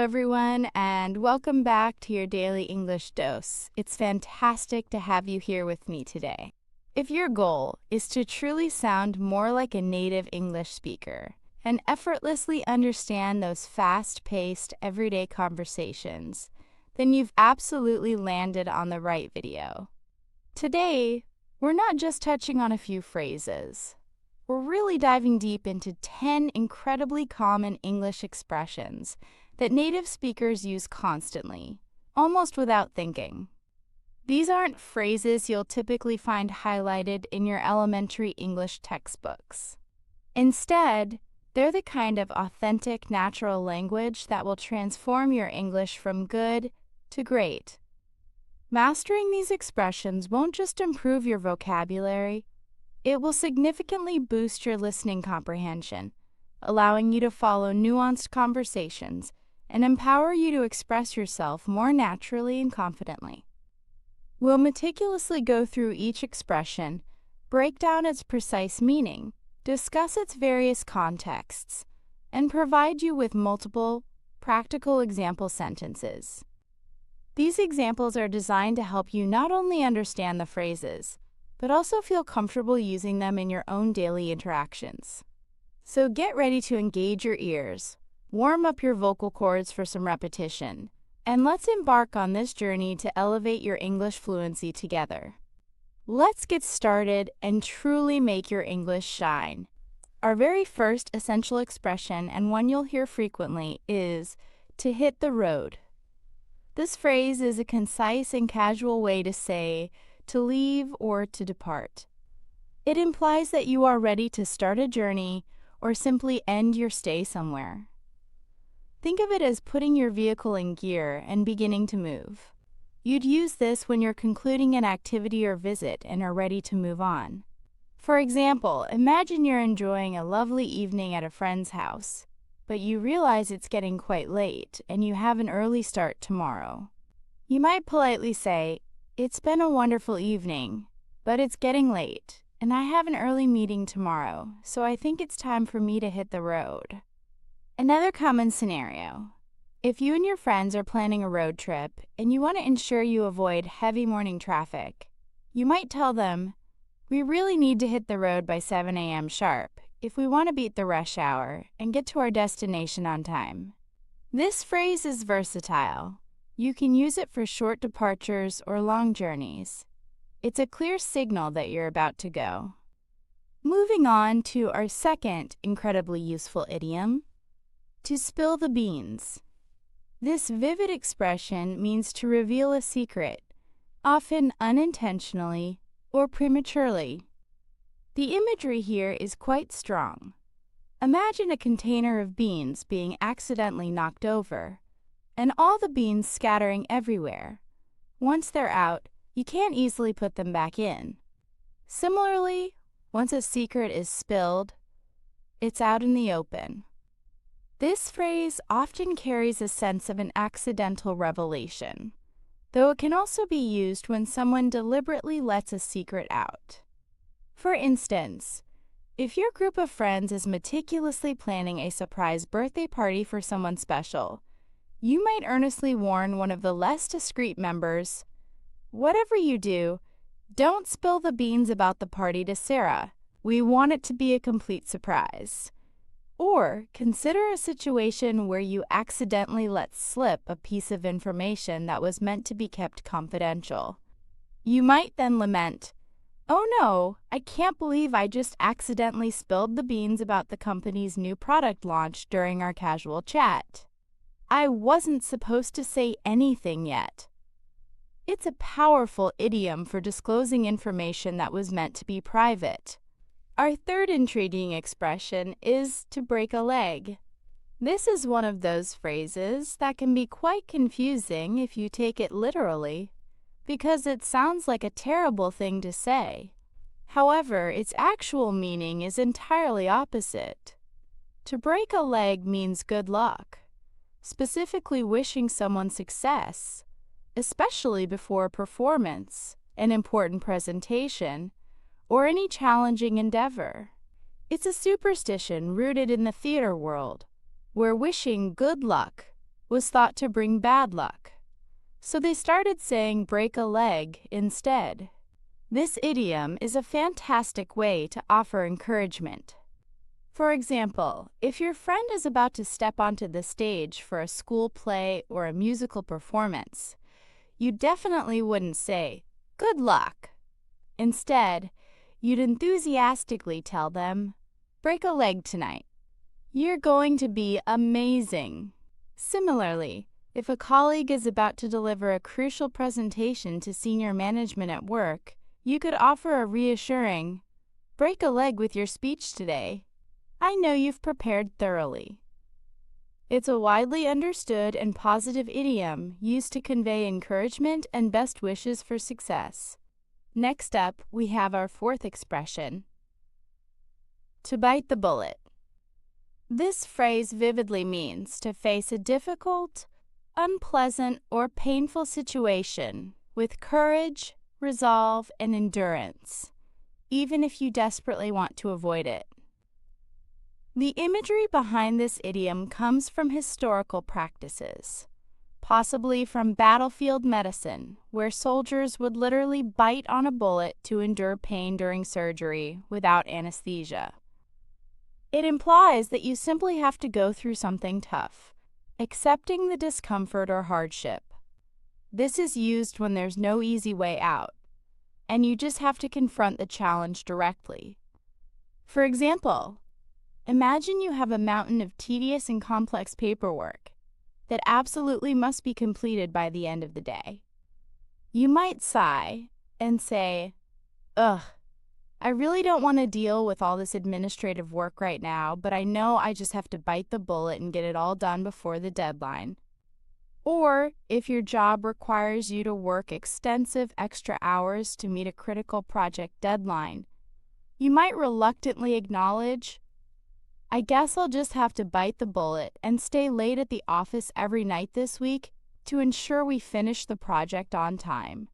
everyone, and welcome back to your daily English dose. It's fantastic to have you here with me today. If your goal is to truly sound more like a native English speaker and effortlessly understand those fast-paced, everyday conversations, then you've absolutely landed on the right video. Today, we're not just touching on a few phrases. We're really diving deep into 10 incredibly common English expressions that native speakers use constantly, almost without thinking. These aren't phrases you'll typically find highlighted in your elementary English textbooks. Instead, they're the kind of authentic, natural language that will transform your English from good to great. Mastering these expressions won't just improve your vocabulary, it will significantly boost your listening comprehension, allowing you to follow nuanced conversations and empower you to express yourself more naturally and confidently. We'll meticulously go through each expression, break down its precise meaning, discuss its various contexts, and provide you with multiple, practical example sentences. These examples are designed to help you not only understand the phrases, but also feel comfortable using them in your own daily interactions. So get ready to engage your ears, warm up your vocal cords for some repetition, and let's embark on this journey to elevate your English fluency together. Let's get started and truly make your English shine. Our very first essential expression, and one you'll hear frequently, is to hit the road. This phrase is a concise and casual way to say to leave or to depart. It implies that you are ready to start a journey or simply end your stay somewhere. Think of it as putting your vehicle in gear and beginning to move. You'd use this when you're concluding an activity or visit and are ready to move on. For example, imagine you're enjoying a lovely evening at a friend's house, but you realize it's getting quite late and you have an early start tomorrow. You might politely say, "It's been a wonderful evening, but it's getting late, and I have an early meeting tomorrow, so I think it's time for me to hit the road." Another common scenario. If you and your friends are planning a road trip and you want to ensure you avoid heavy morning traffic, you might tell them, "We really need to hit the road by 7 a.m. sharp if we want to beat the rush hour and get to our destination on time." This phrase is versatile. You can use it for short departures or long journeys. It's a clear signal that you're about to go. Moving on to our second incredibly useful idiom, to spill the beans. This vivid expression means to reveal a secret, often unintentionally or prematurely. The imagery here is quite strong. Imagine a container of beans being accidentally knocked over, and all the beans scattering everywhere. Once they're out, you can't easily put them back in. Similarly, once a secret is spilled, it's out in the open. This phrase often carries a sense of an accidental revelation, though it can also be used when someone deliberately lets a secret out. For instance, if your group of friends is meticulously planning a surprise birthday party for someone special, you might earnestly warn one of the less discreet members, "Whatever you do, don't spill the beans about the party to Sarah. We want it to be a complete surprise." Or consider a situation where you accidentally let slip a piece of information that was meant to be kept confidential. You might then lament, "Oh no, I can't believe I just accidentally spilled the beans about the company's new product launch during our casual chat. I wasn't supposed to say anything yet." It's a powerful idiom for disclosing information that was meant to be private. Our third intriguing expression is to break a leg. This is one of those phrases that can be quite confusing if you take it literally, because it sounds like a terrible thing to say. However, its actual meaning is entirely opposite. To break a leg means good luck, specifically wishing someone success, especially before a performance, an important presentation, or any challenging endeavor. It's a superstition rooted in the theater world, where wishing good luck was thought to bring bad luck, so they started saying break a leg instead. This idiom is a fantastic way to offer encouragement. For example, if your friend is about to step onto the stage for a school play or a musical performance, you definitely wouldn't say, "Good luck." Instead, you'd enthusiastically tell them, "Break a leg tonight. You're going to be amazing." Similarly, if a colleague is about to deliver a crucial presentation to senior management at work, you could offer a reassuring, "Break a leg with your speech today. I know you've prepared thoroughly." It's a widely understood and positive idiom used to convey encouragement and best wishes for success. Next up, we have our fourth expression, to bite the bullet. This phrase vividly means to face a difficult, unpleasant, or painful situation with courage, resolve, and endurance, even if you desperately want to avoid it. The imagery behind this idiom comes from historical practices, possibly from battlefield medicine, where soldiers would literally bite on a bullet to endure pain during surgery without anesthesia. It implies that you simply have to go through something tough, accepting the discomfort or hardship. This is used when there's no easy way out, and you just have to confront the challenge directly. For example, imagine you have a mountain of tedious and complex paperwork that absolutely must be completed by the end of the day. You might sigh and say, "Ugh, I really don't want to deal with all this administrative work right now, but I know I just have to bite the bullet and get it all done before the deadline." Or, if your job requires you to work extensive extra hours to meet a critical project deadline, you might reluctantly acknowledge, "I guess I'll just have to bite the bullet and stay late at the office every night this week to ensure we finish the project on time."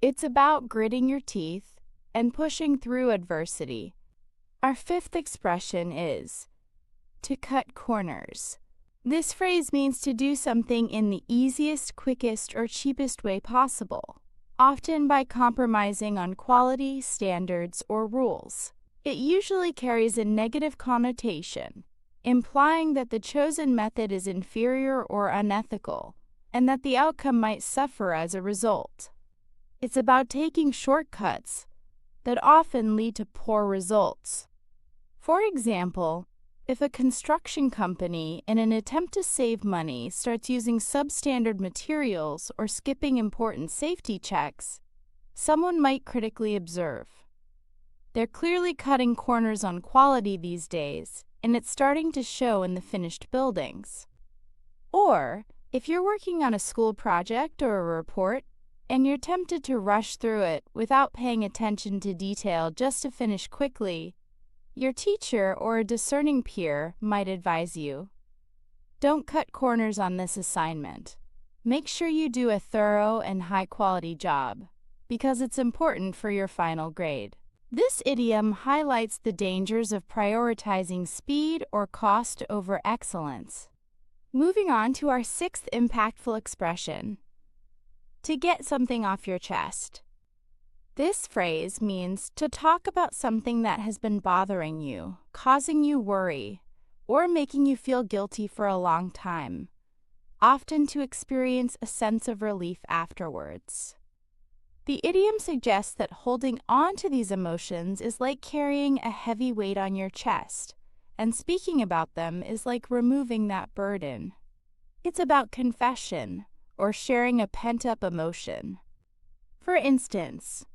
It's about gritting your teeth and pushing through adversity. Our fifth expression is to cut corners. This phrase means to do something in the easiest, quickest, or cheapest way possible, often by compromising on quality, standards, or rules. It usually carries a negative connotation, implying that the chosen method is inferior or unethical, and that the outcome might suffer as a result. It's about taking shortcuts that often lead to poor results. For example, if a construction company, in an attempt to save money, starts using substandard materials or skipping important safety checks, someone might critically observe, "They're clearly cutting corners on quality these days, and it's starting to show in the finished buildings." Or, if you're working on a school project or a report, and you're tempted to rush through it without paying attention to detail just to finish quickly, your teacher or a discerning peer might advise you, "Don't cut corners on this assignment. Make sure you do a thorough and high-quality job, because it's important for your final grade." This idiom highlights the dangers of prioritizing speed or cost over excellence. Moving on to our sixth impactful expression, to get something off your chest. This phrase means to talk about something that has been bothering you, causing you worry, or making you feel guilty for a long time, often to experience a sense of relief afterwards. The idiom suggests that holding on to these emotions is like carrying a heavy weight on your chest, and speaking about them is like removing that burden. It's about confession, or sharing a pent-up emotion. For instance,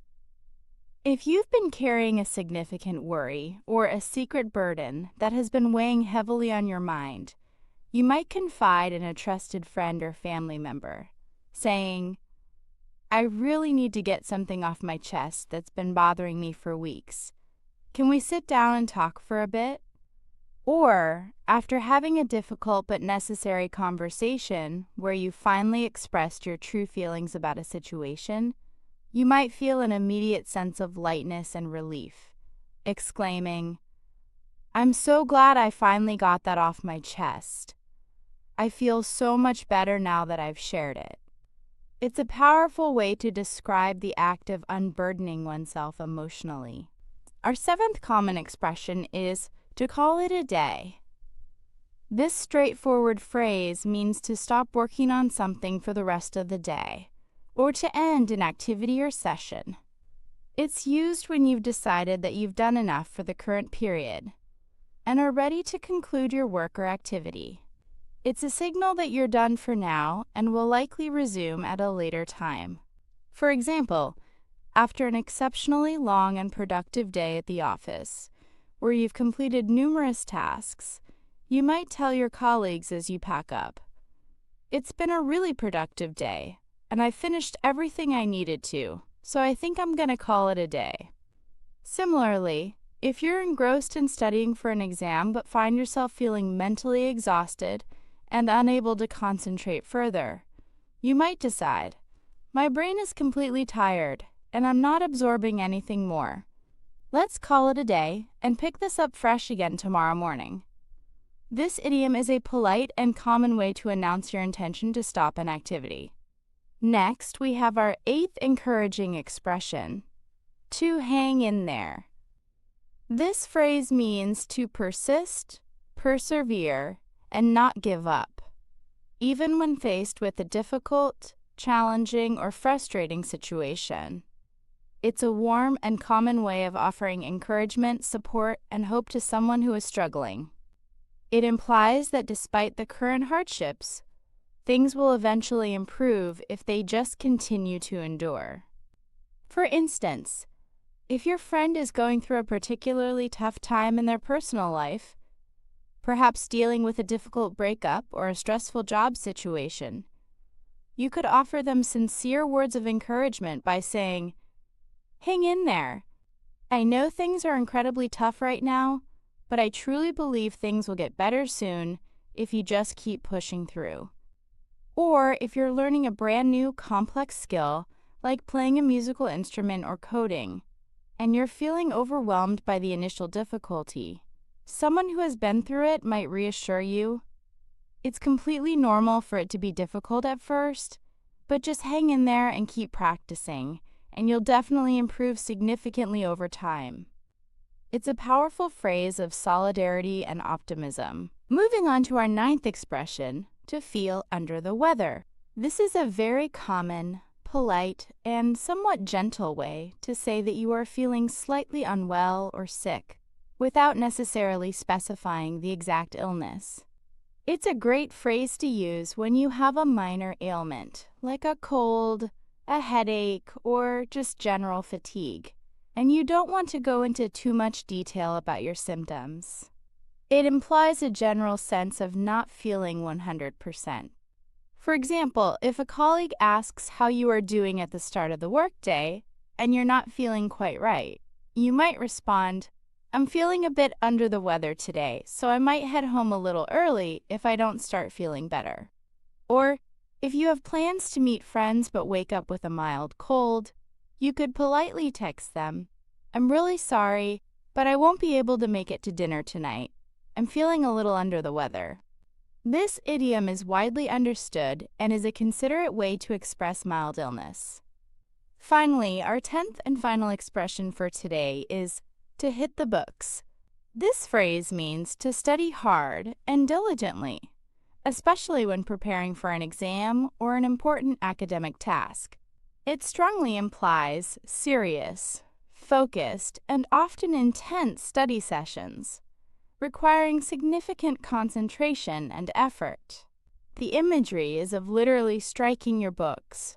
if you've been carrying a significant worry or a secret burden that has been weighing heavily on your mind, you might confide in a trusted friend or family member, saying, "I really need to get something off my chest that's been bothering me for weeks. Can we sit down and talk for a bit?" Or, after having a difficult but necessary conversation where you finally expressed your true feelings about a situation, you might feel an immediate sense of lightness and relief, exclaiming, "I'm so glad I finally got that off my chest. I feel so much better now that I've shared it. It's a powerful way to describe the act of unburdening oneself emotionally. Our seventh common expression is to call it a day. This straightforward phrase means to stop working on something for the rest of the day, or to end an activity or session. It's used when you've decided that you've done enough for the current period and are ready to conclude your work or activity. It's a signal that you're done for now and will likely resume at a later time. For example, after an exceptionally long and productive day at the office, where you've completed numerous tasks, you might tell your colleagues as you pack up, "It's been a really productive day, and I finished everything I needed to, so I think I'm going to call it a day." Similarly, if you're engrossed in studying for an exam but find yourself feeling mentally exhausted and unable to concentrate further, you might decide, "My brain is completely tired, and I'm not absorbing anything more. Let's call it a day and pick this up fresh again tomorrow morning." This idiom is a polite and common way to announce your intention to stop an activity. Next, we have our eighth encouraging expression, to hang in there. This phrase means to persist, persevere, and not give up, even when faced with a difficult, challenging, or frustrating situation. It's a warm and common way of offering encouragement, support, and hope to someone who is struggling. It implies that despite the current hardships, things will eventually improve if they just continue to endure. For instance, if your friend is going through a particularly tough time in their personal life, perhaps dealing with a difficult breakup or a stressful job situation, you could offer them sincere words of encouragement by saying, "Hang in there. I know things are incredibly tough right now, but I truly believe things will get better soon if you just keep pushing through." Or if you're learning a brand new complex skill, like playing a musical instrument or coding, and you're feeling overwhelmed by the initial difficulty, someone who has been through it might reassure you, "It's completely normal for it to be difficult at first, but just hang in there and keep practicing, and you'll definitely improve significantly over time." It's a powerful phrase of solidarity and optimism. Moving on to our ninth expression, to feel under the weather. This is a very common, polite, and somewhat gentle way to say that you are feeling slightly unwell or sick, without necessarily specifying the exact illness. It's a great phrase to use when you have a minor ailment, like a cold, a headache, or just general fatigue, and you don't want to go into too much detail about your symptoms. It implies a general sense of not feeling 100%. For example, if a colleague asks how you are doing at the start of the workday and you're not feeling quite right, you might respond, "I'm feeling a bit under the weather today, so I might head home a little early if I don't start feeling better." Or, if you have plans to meet friends but wake up with a mild cold, you could politely text them, "I'm really sorry, but I won't be able to make it to dinner tonight. I'm feeling a little under the weather." This idiom is widely understood and is a considerate way to express mild illness. Finally, our 10th and final expression for today is to hit the books. This phrase means to study hard and diligently, especially when preparing for an exam or an important academic task. It strongly implies serious, focused, and often intense study sessions, requiring significant concentration and effort. The imagery is of literally striking your books,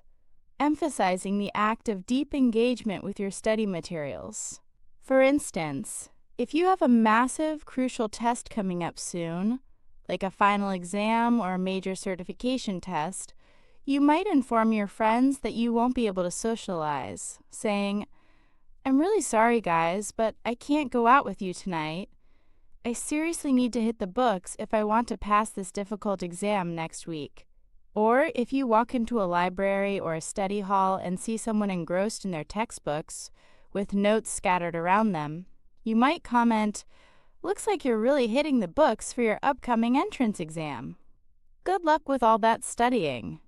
emphasizing the act of deep engagement with your study materials. For instance, if you have a massive, crucial test coming up soon, like a final exam or a major certification test, you might inform your friends that you won't be able to socialize, saying, "I'm really sorry, guys, but I can't go out with you tonight. I seriously need to hit the books if I want to pass this difficult exam next week." Or if you walk into a library or a study hall and see someone engrossed in their textbooks, with notes scattered around them, you might comment, "Looks like you're really hitting the books for your upcoming entrance exam." Good luck with all that studying.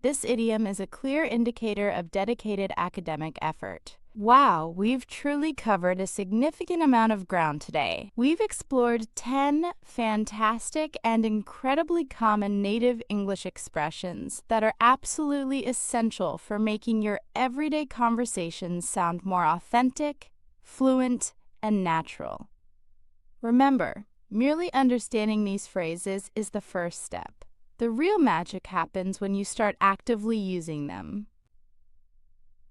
This idiom is a clear indicator of dedicated academic effort. Wow, we've truly covered a significant amount of ground today. We've explored 10 fantastic and incredibly common native English expressions that are absolutely essential for making your everyday conversations sound more authentic, fluent, and natural. Remember, merely understanding these phrases is the first step. The real magic happens when you start actively using them.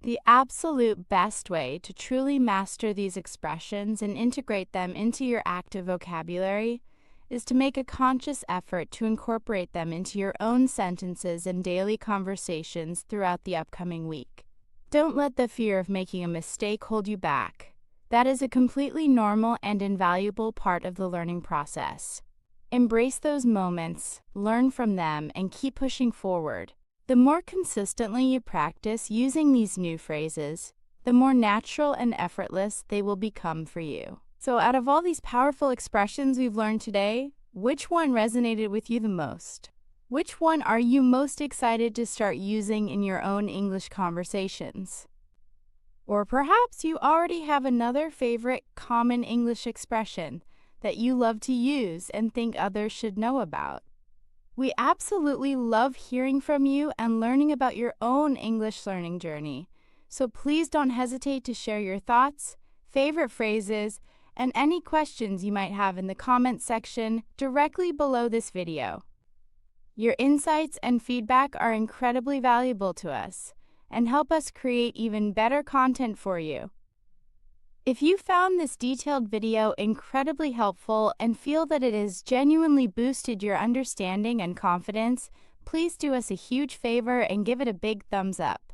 The absolute best way to truly master these expressions and integrate them into your active vocabulary is to make a conscious effort to incorporate them into your own sentences and daily conversations throughout the upcoming week. Don't let the fear of making a mistake hold you back. That is a completely normal and invaluable part of the learning process. Embrace those moments, learn from them, and keep pushing forward. The more consistently you practice using these new phrases, the more natural and effortless they will become for you. So out of all these powerful expressions we've learned today, which one resonated with you the most? Which one are you most excited to start using in your own English conversations? Or perhaps you already have another favorite common English expression that you love to use and think others should know about. We absolutely love hearing from you and learning about your own English learning journey. So please don't hesitate to share your thoughts, favorite phrases, and any questions you might have in the comments section directly below this video. Your insights and feedback are incredibly valuable to us and help us create even better content for you. If you found this detailed video incredibly helpful and feel that it has genuinely boosted your understanding and confidence, please do us a huge favor and give it a big thumbs up.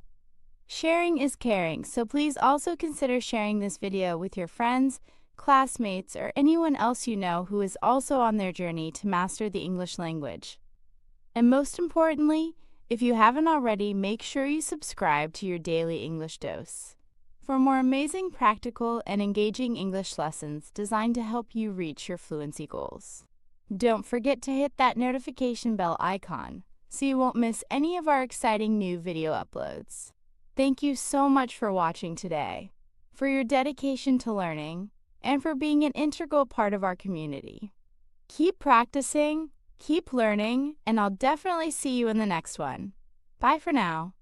Sharing is caring, so please also consider sharing this video with your friends, classmates, or anyone else you know who is also on their journey to master the English language. And most importantly, if you haven't already, make sure you subscribe to your daily English dose for more amazing practical and engaging English lessons designed to help you reach your fluency goals. Don't forget to hit that notification bell icon so you won't miss any of our exciting new video uploads. Thank you so much for watching today, for your dedication to learning, and for being an integral part of our community. Keep practicing, keep learning, and I'll definitely see you in the next one. Bye for now.